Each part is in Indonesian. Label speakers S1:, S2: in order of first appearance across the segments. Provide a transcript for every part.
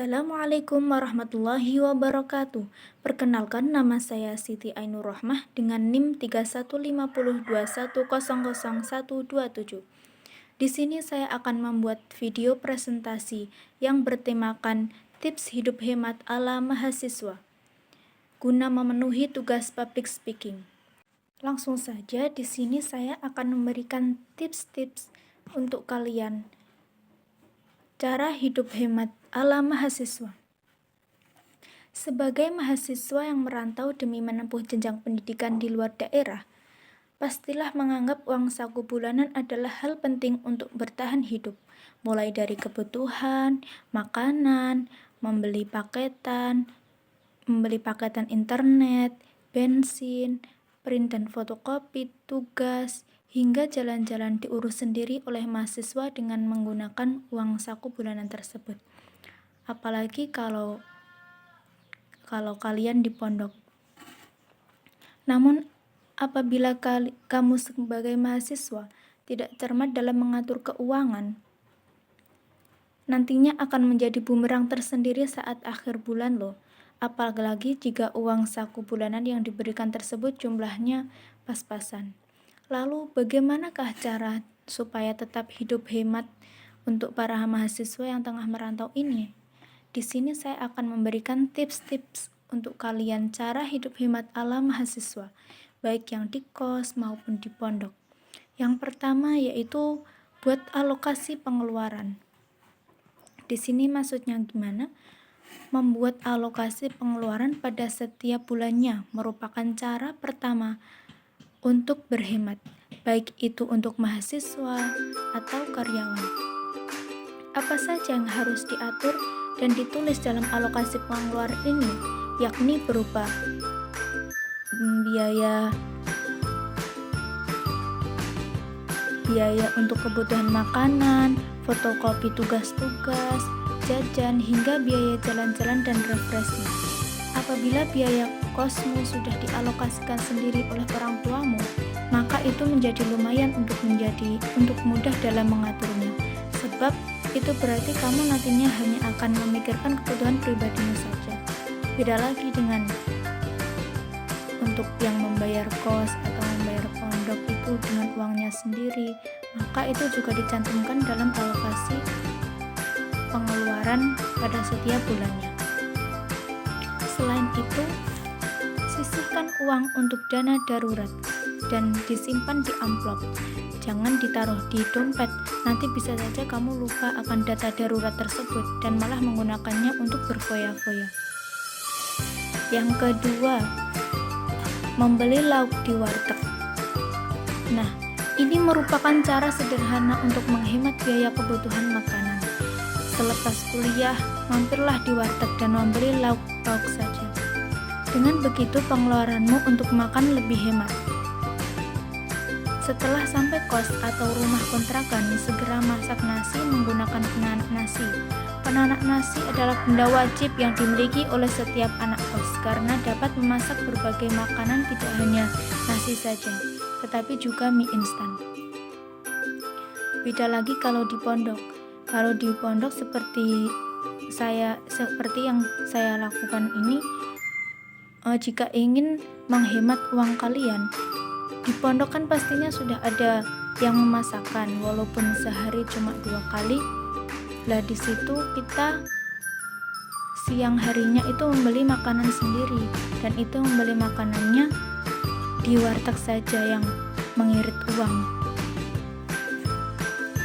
S1: Assalamualaikum warahmatullahi wabarakatuh. Perkenalkan, nama saya Siti Ainur Rohmah dengan NIM 315021000127. Di sini saya akan membuat video presentasi yang bertemakan tips hidup hemat ala mahasiswa guna memenuhi tugas public speaking. Langsung saja, di sini saya akan memberikan tips-tips untuk kalian cara hidup hemat ala mahasiswa. Sebagai mahasiswa yang merantau demi menempuh jenjang pendidikan di luar daerah, pastilah menganggap uang saku bulanan adalah hal penting untuk bertahan hidup, mulai dari kebutuhan, makanan, membeli paketan internet, bensin, print dan fotokopi, tugas, hingga jalan-jalan diurus sendiri oleh mahasiswa dengan menggunakan uang saku bulanan tersebut. Apalagi kalau kalian di pondok. Namun, apabila kamu sebagai mahasiswa tidak cermat dalam mengatur keuangan, nantinya akan menjadi bumerang tersendiri saat akhir bulan loh. Apalagi jika uang saku bulanan yang diberikan tersebut jumlahnya pas-pasan. Lalu bagaimanakah cara supaya tetap hidup hemat untuk para mahasiswa yang tengah merantau ini? Di sini saya akan memberikan tips-tips untuk kalian cara hidup hemat ala mahasiswa, baik yang di kos maupun di pondok. Yang pertama yaitu buat alokasi pengeluaran. Di sini maksudnya gimana? Membuat alokasi pengeluaran pada setiap bulannya merupakan cara pertama untuk berhemat, baik itu untuk mahasiswa atau karyawan. Apa saja yang harus diatur dan ditulis dalam alokasi pengeluaran ini, yakni berupa biaya untuk kebutuhan makanan, fotokopi tugas-tugas, jajan, hingga biaya jalan-jalan dan refreshing. Apabila biaya kosmu sudah dialokasikan sendiri oleh orang tuamu, maka itu menjadi lumayan untuk mudah dalam mengaturnya. Sebab itu berarti kamu nantinya hanya akan memikirkan kebutuhan pribadimu saja. Beda lagi dengan untuk yang membayar kos atau membayar pondok itu dengan uangnya sendiri, maka itu juga dicantumkan dalam alokasi pengeluaran pada setiap bulannya. Selain itu, sisihkan uang untuk dana darurat dan disimpan di amplop. Jangan ditaruh di dompet, nanti bisa saja kamu lupa akan data darurat tersebut dan malah menggunakannya untuk berfoya-foya. Yang kedua, membeli lauk di warteg. Nah, ini merupakan cara sederhana untuk menghemat biaya kebutuhan makanan. Selepas kuliah, mampirlah di warteg dan membeli lauk-lauk saja. Dengan begitu pengeluaranmu untuk makan lebih hemat. Setelah sampai kos atau rumah kontrakan, segera masak nasi menggunakan penanak nasi. Penanak nasi adalah benda wajib yang dimiliki oleh setiap anak kos karena dapat memasak berbagai makanan, tidak hanya nasi saja, tetapi juga mie instan. Beda lagi kalau di pondok. Kalau di pondok seperti yang saya lakukan ini, jika ingin menghemat uang kalian, di pondok kan pastinya sudah ada yang memasakkan, walaupun sehari cuma 2 kali. Lah di situ kita siang harinya itu membeli makanan sendiri, dan itu membeli makanannya di warteg saja yang mengirit uang.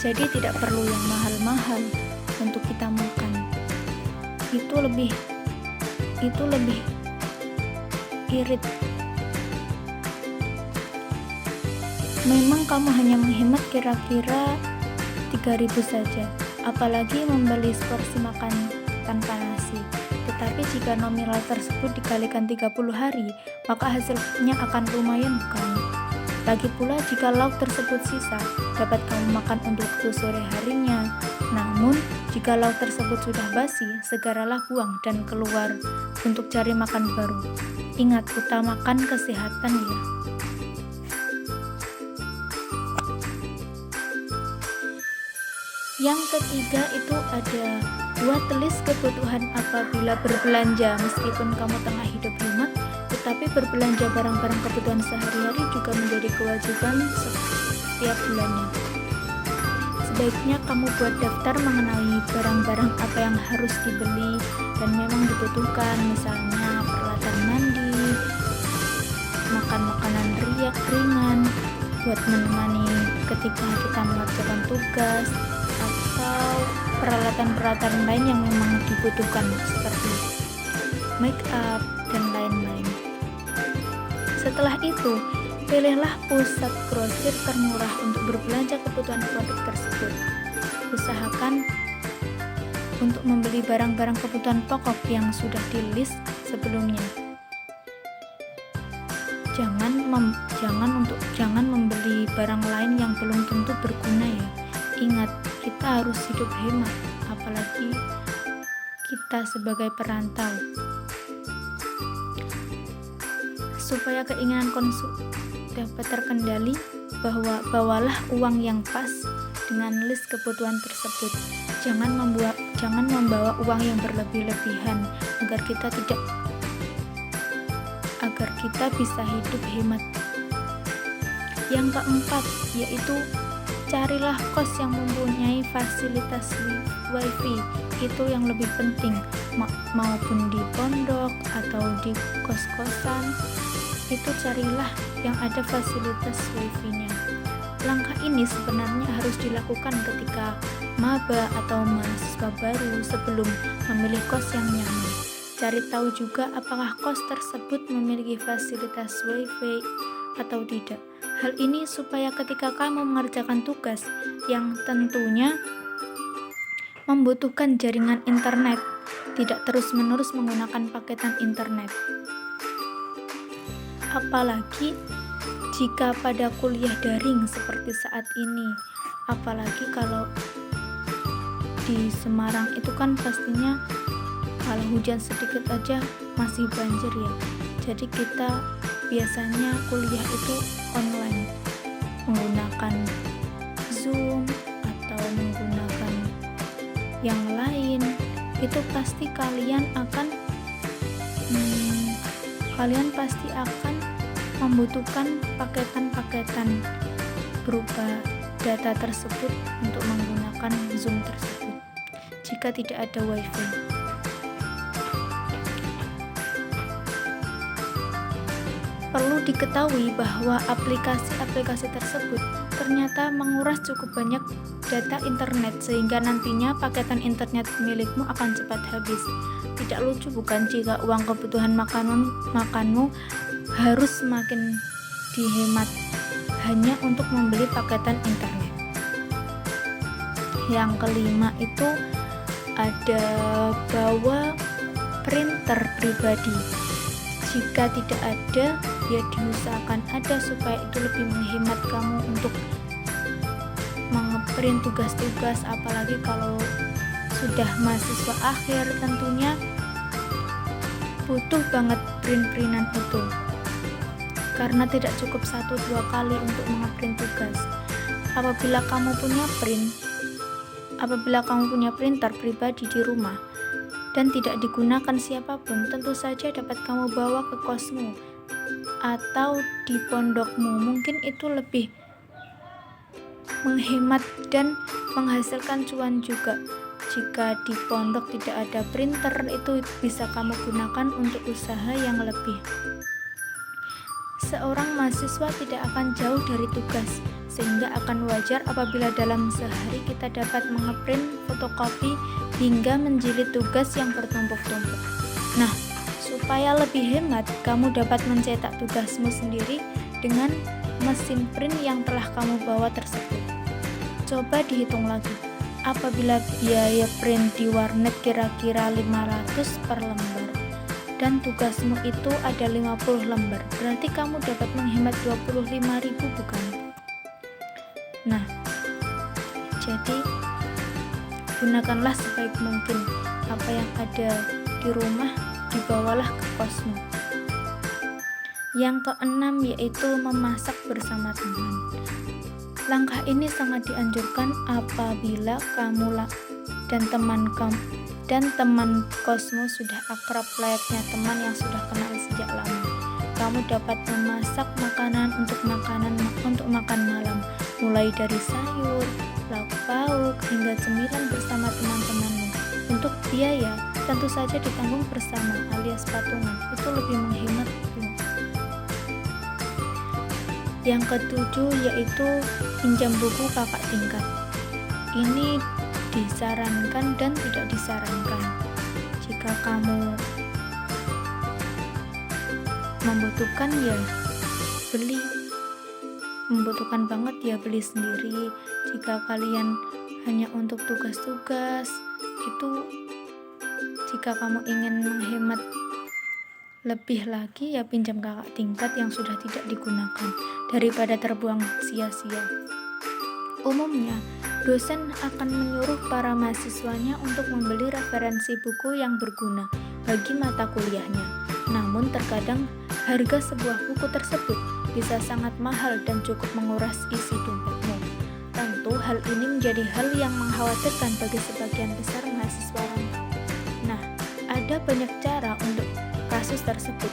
S1: Jadi tidak perlu yang mahal-mahal untuk kita makan. Itu lebih irit. Memang kamu hanya menghemat kira-kira 3.000 saja, apalagi membeli seporsi makan tanpa nasi. Tetapi jika nominal tersebut dikalikan 30 hari, maka hasilnya akan lumayan bukan? Lagi pula jika lauk tersebut sisa, dapat kamu makan untuk sore harinya. Namun, jika lauk tersebut sudah basi, segeralah buang dan keluar untuk cari makan baru. Ingat, utamakan kesehatan ya. Yang ketiga itu ada Buat list kebutuhan apabila berbelanja. Meskipun kamu tengah hidup hemat, tetapi berbelanja barang-barang kebutuhan sehari-hari juga menjadi kewajiban setiap bulannya. Sebaiknya kamu buat daftar mengenai barang-barang apa yang harus dibeli dan memang dibutuhkan, misalnya peralatan mandi, makan makanan ringan buat menemani ketika kita mengerjakan tugas, atau peralatan-peralatan lain yang memang dibutuhkan seperti make up dan lain-lain. Setelah itu, pilihlah pusat grosir termurah untuk berbelanja kebutuhan produk tersebut. Usahakan untuk membeli barang-barang kebutuhan pokok yang sudah di-list sebelumnya. Jangan membeli barang lain yang belum tentu berguna ya. Ingat, kita harus hidup hemat, apalagi kita sebagai perantau. Supaya keinginan konsum dapat terkendali, bawalah uang yang pas dengan list kebutuhan tersebut. Jangan membawa uang yang berlebih-lebihan agar kita bisa hidup hemat. Yang keempat, yaitu carilah kos yang mempunyai fasilitas wifi. Itu yang lebih penting, maupun di pondok atau di kos-kosan, itu carilah yang ada fasilitas wifi-nya. Langkah ini sebenarnya harus dilakukan ketika maba atau mahasiswa baru sebelum memilih kos yang nyaman. Cari tahu juga apakah kos tersebut memiliki fasilitas wifi atau tidak. Hal ini supaya ketika kamu mengerjakan tugas yang tentunya membutuhkan jaringan internet, tidak terus-menerus menggunakan paketan internet. Apalagi jika pada kuliah daring seperti saat ini, apalagi kalau di Semarang itu kan pastinya kalau hujan sedikit aja masih banjir ya. Jadi kita biasanya kuliah itu online, menggunakan Zoom atau menggunakan yang lain. Itu pasti kalian pasti akan membutuhkan paketan-paketan berupa data tersebut untuk menggunakan Zoom tersebut jika tidak ada wifi. Perlu diketahui bahwa aplikasi-aplikasi tersebut ternyata menguras cukup banyak data internet, sehingga nantinya paketan internet milikmu akan cepat habis. Tidak lucu bukan jika uang kebutuhan makanmu harus semakin dihemat hanya untuk membeli paketan internet. Yang kelima itu ada bawa printer pribadi. Jika tidak ada, ya diusahakan ada supaya itu lebih menghemat kamu untuk mengeprint tugas-tugas, apalagi kalau sudah mahasiswa akhir tentunya butuh banget print-printan itu, karena tidak cukup 1-2 kali untuk mengeprint tugas. Apabila kamu punya printer pribadi di rumah dan tidak digunakan siapapun, tentu saja dapat kamu bawa ke kosmu atau di pondokmu. Mungkin itu lebih menghemat dan menghasilkan cuan juga. Jika di pondok tidak ada printer, itu bisa kamu gunakan untuk usaha yang lebih. Seorang mahasiswa tidak akan jauh dari tugas, sehingga akan wajar apabila dalam sehari kita dapat mengeprint, fotokopi, hingga menjilid tugas yang bertumpuk-tumpuk. Nah, supaya lebih hemat, kamu dapat mencetak tugasmu sendiri dengan mesin print yang telah kamu bawa tersebut. Coba dihitung lagi. Apabila biaya print di warnet kira-kira 500 per lembar dan tugasmu itu ada 50 lembar, berarti kamu dapat menghemat 25.000 bukan? Nah, jadi gunakanlah sebaik mungkin apa yang ada di rumah, dibawalah ke kosmu. Yang keenam yaitu memasak bersama teman. Langkah ini sangat dianjurkan apabila kamu dan teman dan teman kosmu sudah akrab layaknya teman yang sudah kenal sejak lama. Kamu dapat memasak makanan untuk makan malam, mulai dari sayur, lauk pauk, hingga cemilan bersama teman-temanmu. Untuk biaya, tentu saja ditanggung bersama alias patungan, itu lebih menghemat. Yang ketujuh yaitu pinjam buku kakak tingkat. Ini disarankan dan tidak disarankan. Jika kamu membutuhkan ya beli, membutuhkan banget ya beli sendiri. Jika kalian hanya untuk tugas-tugas, itu jika kamu ingin menghemat lebih lagi ya pinjam kakak tingkat yang sudah tidak digunakan daripada terbuang sia-sia. Umumnya, dosen akan menyuruh para mahasiswanya untuk membeli referensi buku yang berguna bagi mata kuliahnya. Namun terkadang harga sebuah buku tersebut bisa sangat mahal dan cukup menguras isi dompetmu. Tentu hal ini menjadi hal yang mengkhawatirkan bagi sebagian besar mahasiswa rantau. Nah, ada banyak cara untuk kasus tersebut.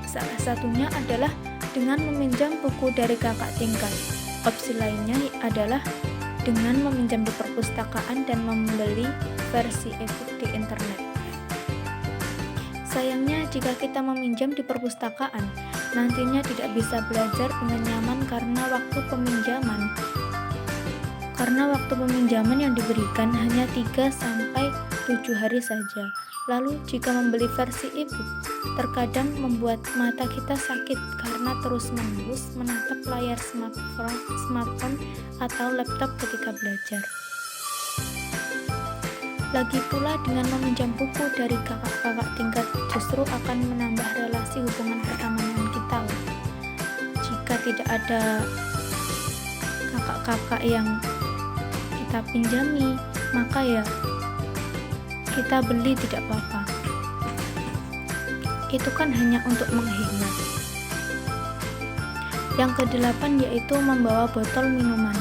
S1: Salah satunya adalah dengan meminjam buku dari kakak tingkat. Opsi lainnya adalah dengan meminjam di perpustakaan dan membeli versi e-book di internet. Sayangnya jika kita meminjam di perpustakaan, nantinya tidak bisa belajar dengan nyaman karena waktu peminjaman yang diberikan hanya 3-7 hari saja. Lalu jika membeli versi e-book, terkadang membuat mata kita sakit karena terus-menerus menatap layar smartphone atau laptop ketika belajar. Lagi pula dengan meminjam buku dari kakak-kakak tingkat justru akan menambah relasi hubungan pertemanan kita. Jika tidak ada kakak-kakak yang kita pinjami, maka ya kita beli tidak apa-apa. Itu kan hanya untuk menghemat. Yang kedelapan yaitu membawa botol minuman.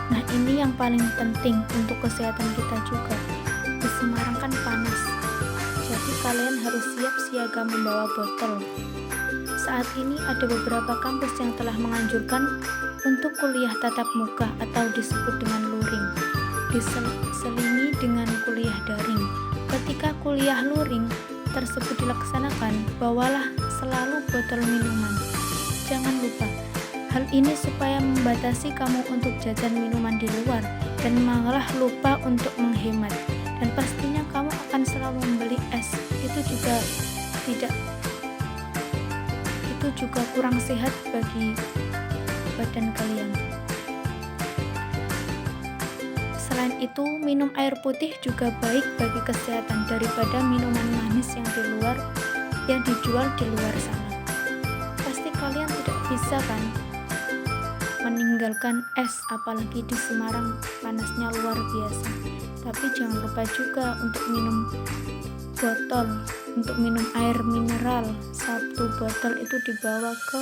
S1: Nah, ini yang paling penting untuk kesehatan kita juga. Di Semarang kan panas, jadi kalian harus siap siaga membawa botol. Saat ini ada beberapa kampus yang telah menganjurkan untuk kuliah tatap muka atau disebut dengan luring, diselingi dengan kuliah daring. Ketika kuliah luring tersebut dilaksanakan, bawalah selalu botol minuman. Jangan lupa, hal ini supaya membatasi kamu untuk jajan minuman di luar dan malah lupa untuk menghemat. Dan pastinya kamu akan selalu membeli es. Itu juga kurang sehat bagi badan kalian. Selain itu, minum air putih juga baik bagi kesehatan daripada minuman manis yang dijual di luar sana. Pasti kalian tidak bisa kan meninggalkan es, apalagi di Semarang panasnya luar biasa. Tapi jangan lupa juga untuk minum air mineral. 1 botol itu dibawa ke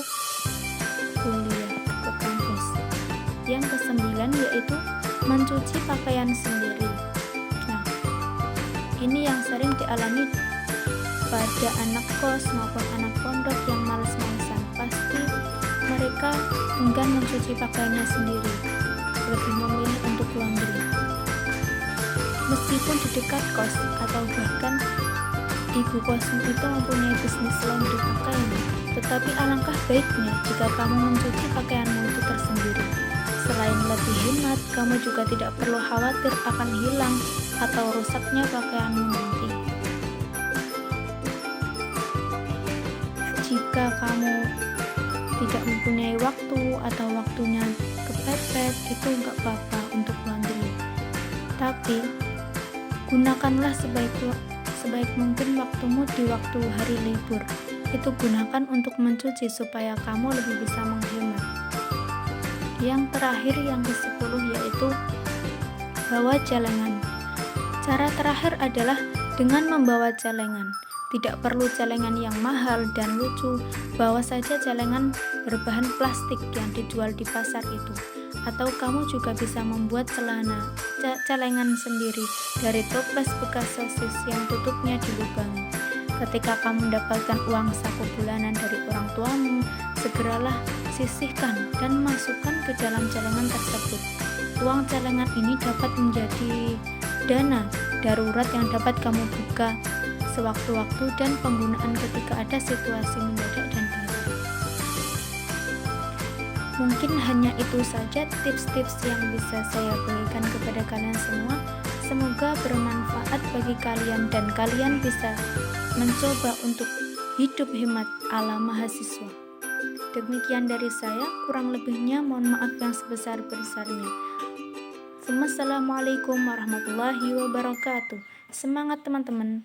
S1: kuliah, ke kampus. Yang ke-9 yaitu mencuci pakaian sendiri. Nah, ini yang sering dialami pada anak kos maupun anak pondok yang malas-malasan. Pasti mereka enggan mencuci pakaiannya sendiri, lebih memilih untuk laundry. Meskipun di dekat kos atau bahkan ibu kosmu itu mempunyai bisnis laundry pakaian, tetapi alangkah baiknya jika kamu mencuci pakaianmu itu tersendiri. Selain lebih hemat, kamu juga tidak perlu khawatir akan hilang atau rusaknya pakaianmu nanti. Jika kamu tidak mempunyai waktu atau waktunya kepepet, itu nggak apa-apa untuk laundry. Tapi gunakanlah sebaik mungkin waktumu di waktu hari libur. Itu gunakan untuk mencuci supaya kamu lebih bisa menghemat. Yang terakhir, yang ke-10 yaitu bawa celengan. Cara terakhir adalah dengan membawa celengan. Tidak perlu celengan yang mahal dan lucu, bawa saja celengan berbahan plastik yang dijual di pasar itu. Atau kamu juga bisa membuat celengan sendiri dari toples bekas sosis yang tutupnya dilubangi. Ketika kamu mendapatkan uang saku bulanan dari orang tuamu, segeralah sisihkan dan masukkan ke dalam celengan tersebut. Uang celengan ini dapat menjadi dana darurat yang dapat kamu buka sewaktu-waktu dan penggunaan ketika ada situasi mendadak dan darurat. Mungkin hanya itu saja tips-tips yang bisa saya bagikan kepada kalian semua. Semoga bermanfaat bagi kalian dan kalian bisa mencoba untuk hidup hemat ala mahasiswa. Demikian dari saya, kurang lebihnya mohon maaf yang sebesar-besarnya. Assalamualaikum warahmatullahi wabarakatuh. Semangat teman-teman.